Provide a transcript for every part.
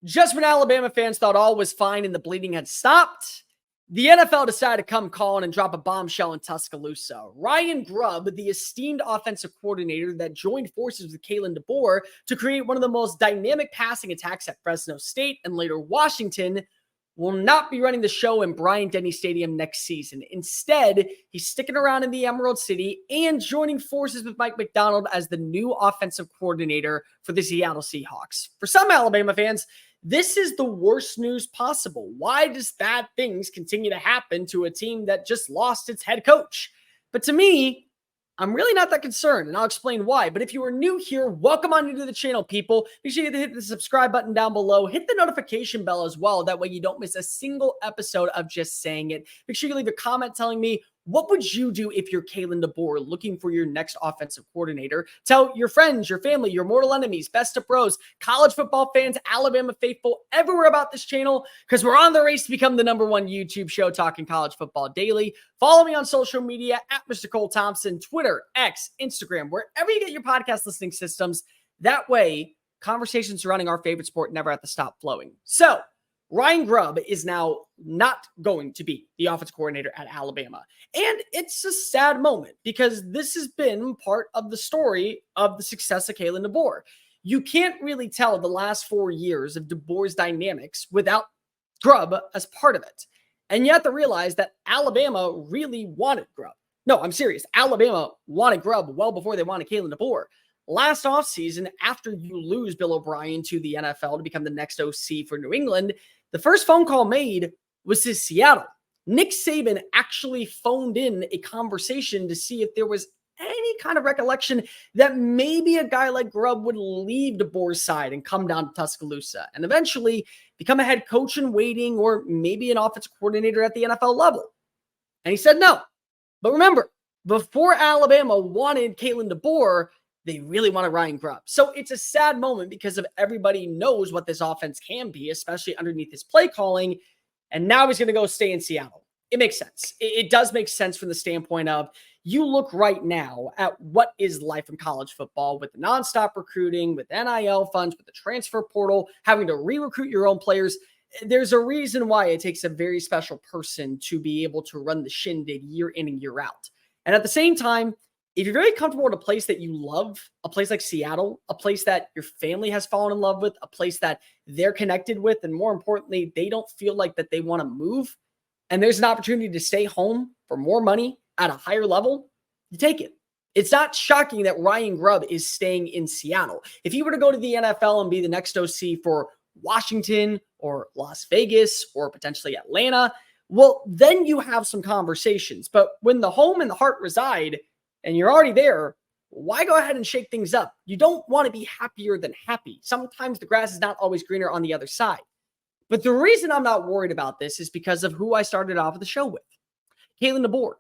Just when Alabama fans thought all was fine and the bleeding had stopped, the NFL decided to come calling and drop a bombshell in Tuscaloosa. Ryan Grubb, the esteemed offensive coordinator that joined forces with Kalen DeBoer to create one of the most dynamic passing attacks at Fresno State and later Washington, will not be running the show in Bryant-Denny Stadium next season. Instead, he's sticking around in the Emerald City and joining forces with Mike Macdonald as the new offensive coordinator for the Seattle Seahawks. For some Alabama fans, this is the worst news possible. Why does bad things continue to happen to a team that just lost its head coach? But to me, I'm really not that concerned, and I'll explain why. But if you are new here, welcome on into the channel, people. Make sure you hit the subscribe button down below. Hit the notification bell as well. That way you don't miss a single episode of Just Saying It. Make sure you leave a comment telling me, what would you do if you're Kalen DeBoer looking for your next offensive coordinator? Tell your friends, your family, your mortal enemies, best of bros, college football fans, Alabama faithful, everywhere about this channel, because we're on the race to become the #1 YouTube show talking college football daily. Follow me on social media at Mr. Cole Thompson, Twitter, X, Instagram, wherever you get your podcast listening systems. That way, conversations surrounding our favorite sport never have to stop flowing. So, Ryan Grubb is now not going to be the offensive coordinator at Alabama. And it's a sad moment because this has been part of the story of the success of Kalen DeBoer. You can't really tell the last 4 years of DeBoer's dynamics without Grubb as part of it. And you have to realize that Alabama really wanted Grubb. No, I'm serious. Alabama wanted Grubb well before they wanted Kalen DeBoer. Last offseason, after you lose Bill O'Brien to the NFL to become the next OC for New England, the first phone call made was to Seattle. Nick Saban actually phoned in a conversation to see if there was any kind of recollection that maybe a guy like Grubb would leave DeBoer's side and come down to Tuscaloosa and eventually become a head coach in waiting or maybe an offensive coordinator at the NFL level. And he said no. But remember, before Alabama wanted Kalen DeBoer, they really wanted Ryan Grubb. So it's a sad moment because of everybody knows what this offense can be, especially underneath his play calling. And now he's going to go stay in Seattle. It makes sense. It does make sense from the standpoint of you look right now at what is life in college football with the nonstop recruiting, with NIL funds, with the transfer portal, having to re-recruit your own players. There's a reason why it takes a very special person to be able to run the shindig year in and year out. And at the same time, if you're very comfortable in a place that you love, a place like Seattle, a place that your family has fallen in love with, a place that they're connected with, and more importantly, they don't feel like that they want to move, and there's an opportunity to stay home for more money at a higher level, you take it. It's not shocking that Ryan Grubb is staying in Seattle. If he were to go to the NFL and be the next OC for Washington or Las Vegas or potentially Atlanta, well, then you have some conversations. But when the home and the heart reside, and you're already there, why go ahead and shake things up? You don't want to be happier than happy. Sometimes the grass is not always greener on the other side. But the reason I'm not worried about this is because of who I started off the show with. Kalen DeBoer.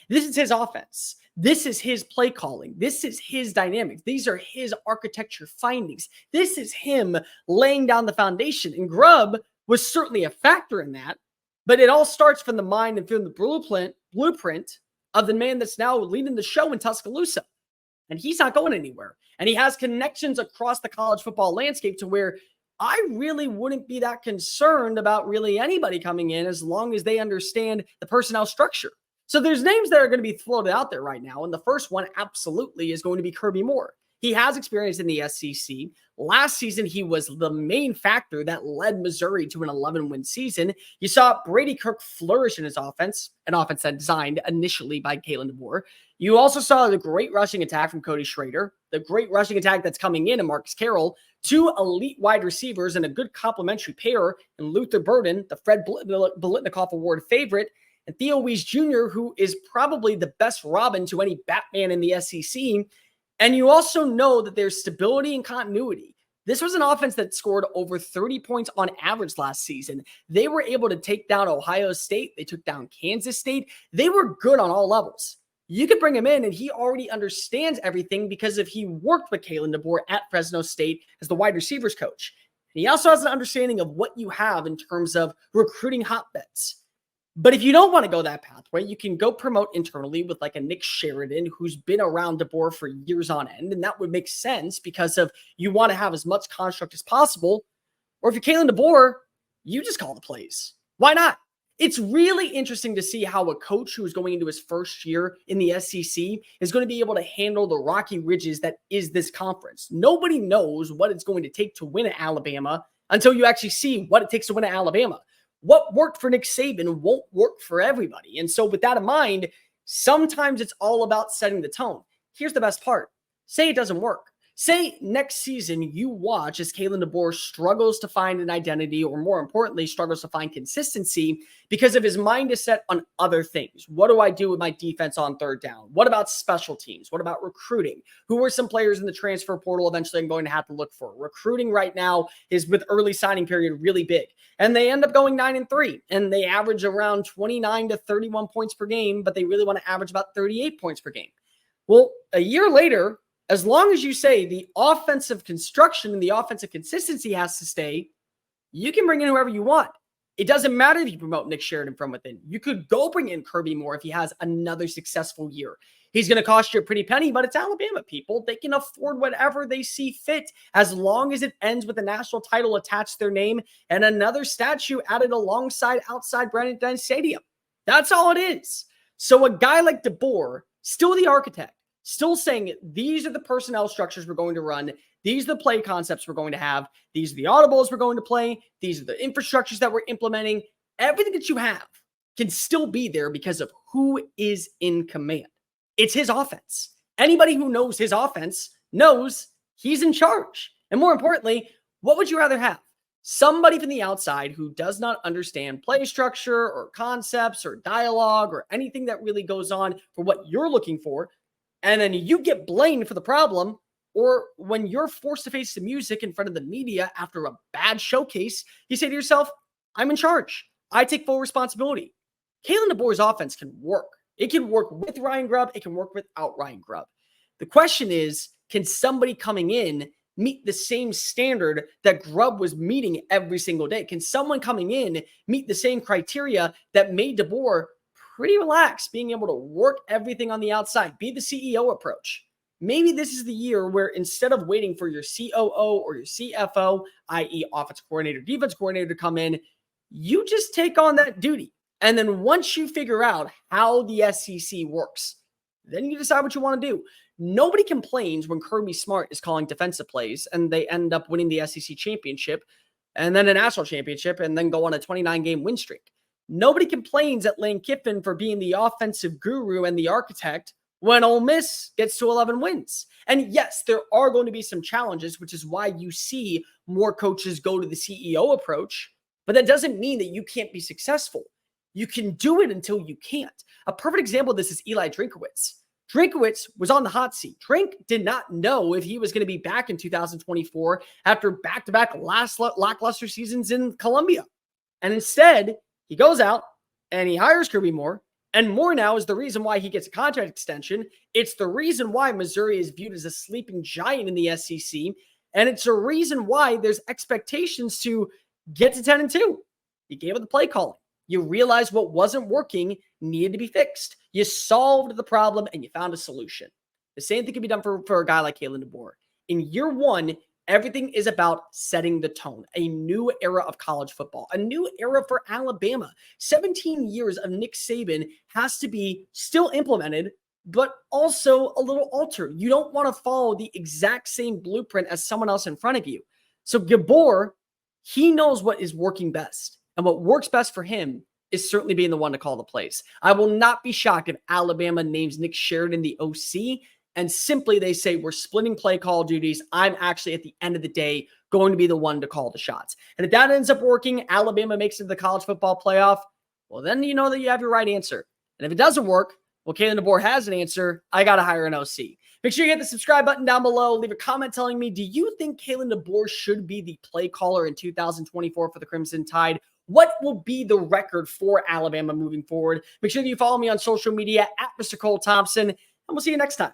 This is his offense. This is his play calling. This is his dynamics. These are his architecture findings. This is him laying down the foundation. And Grubb was certainly a factor in that. But it all starts from the mind and from the blueprint of the man that's now leading the show in Tuscaloosa. And he's not going anywhere. And he has connections across the college football landscape to where I really wouldn't be that concerned about really anybody coming in as long as they understand the personnel structure. So there's names that are going to be floated out there right now. And the first one absolutely is going to be Kirby Moore. He has experience in the SEC. Last season, he was the main factor that led Missouri to an 11-win season. You saw Brady Kirk flourish in his offense, an offense that designed initially by Kalen DeBoer. You also saw the great rushing attack from Cody Schrader, the great rushing attack that's coming in Marcus Carroll, two elite wide receivers and a good complementary pair in Luther Burden, the Fred Biletnikoff Award favorite, and Theo Weiss Jr., who is probably the best Robin to any Batman in the SEC. And you also know that there's stability and continuity. This was an offense that scored over 30 points on average last season. They were able to take down Ohio State. They took down Kansas State. They were good on all levels. You could bring him in and he already understands everything because if he worked with Kalen DeBoer at Fresno State as the wide receivers coach. And he also has an understanding of what you have in terms of recruiting hotbeds. But if you don't want to go that pathway, you can go promote internally with like a Nick Sheridan who's been around DeBoer for years on end. And that would make sense because of you want to have as much construct as possible. Or if you're Kalen DeBoer, you just call the plays. Why not? It's really interesting to see how a coach who is going into his first year in the SEC is going to be able to handle the rocky ridges that is this conference. Nobody knows what it's going to take to win at Alabama until you actually see what it takes to win at Alabama. What worked for Nick Saban won't work for everybody. And so with that in mind, sometimes it's all about setting the tone. Here's the best part. Say it doesn't work. Say next season you watch as Kalen DeBoer struggles to find an identity, or more importantly, struggles to find consistency because of his mind is set on other things. What do I do with my defense on third down? What about special teams? What about recruiting? Who are some players in the transfer portal eventually I'm going to have to look for? Recruiting right now is, with early signing period, really big. And they end up going 9-3, and they average around 29 to 31 points per game, but they really want to average about 38 points per game. Well, a year later, as long as you say the offensive construction and the offensive consistency has to stay, you can bring in whoever you want. It doesn't matter if you promote Nick Sheridan from within. You could go bring in Kirby Moore if he has another successful year. He's going to cost you a pretty penny, but it's Alabama, people. They can afford whatever they see fit as long as it ends with a national title attached to their name and another statue added alongside outside Brendan Stadium. That's all it is. So a guy like DeBoer, still the architect, still saying these are the personnel structures we're going to run. These are the play concepts we're going to have. These are the audibles we're going to play. These are the infrastructures that we're implementing. Everything that you have can still be there because of who is in command. It's his offense. Anybody who knows his offense knows he's in charge. And more importantly, what would you rather have? Somebody from the outside who does not understand play structure or concepts or dialogue or anything that really goes on for what you're looking for, and then you get blamed for the problem, or when you're forced to face the music in front of the media after a bad showcase, you say to yourself, I'm in charge. I take full responsibility. Kalen DeBoer's offense can work. It can work with Ryan Grubb. It can work without Ryan Grubb. The question is, can somebody coming in meet the same standard that Grubb was meeting every single day? Can someone coming in meet the same criteria that made DeBoer pretty relaxed, being able to work everything on the outside, be the CEO approach? Maybe this is the year where instead of waiting for your COO or your CFO, i.e. offensive coordinator, defense coordinator, to come in, you just take on that duty. And then once you figure out how the SEC works, then you decide what you want to do. Nobody complains when Kirby Smart is calling defensive plays and they end up winning the SEC championship and then a national championship and then go on a 29-game win streak. Nobody complains at Lane Kiffin for being the offensive guru and the architect when Ole Miss gets to 11 wins. And yes, there are going to be some challenges, which is why you see more coaches go to the CEO approach, but that doesn't mean that you can't be successful. You can do it until you can't. A perfect example of this is Eli Drinkowitz. Drinkowitz was on the hot seat. Drink did not know if he was going to be back in 2024 after back-to-back lackluster seasons in Columbia. And instead, he goes out and he hires Kirby Moore. And Moore now is the reason why he gets a contract extension. It's the reason why Missouri is viewed as a sleeping giant in the SEC. And it's a reason why there's expectations to get to 10-2. He gave it the play calling. You realized what wasn't working needed to be fixed. You solved the problem and you found a solution. The same thing can be done for a guy like Kalen DeBoer. In year one, everything is about setting the tone. A new era of college football, a new era for Alabama. 17 years of Nick Saban has to be still implemented, but also a little altered. You don't want to follow the exact same blueprint as someone else in front of you. So DeBoer, he knows what is working best. And what works best for him is certainly being the one to call the plays. I will not be shocked if Alabama names Nick Sheridan the OC and simply they say, we're splitting play call duties. I'm actually, at the end of the day, going to be the one to call the shots. And if that ends up working, Alabama makes it to the college football playoff, well, then you know that you have your right answer. And if it doesn't work, well, Kalen DeBoer has an answer. I got to hire an OC. Make sure you hit the subscribe button down below. Leave a comment telling me, do you think Kalen DeBoer should be the play caller in 2024 for the Crimson Tide? What will be the record for Alabama moving forward? Make sure that you follow me on social media at Mr. Cole Thompson, and we'll see you next time.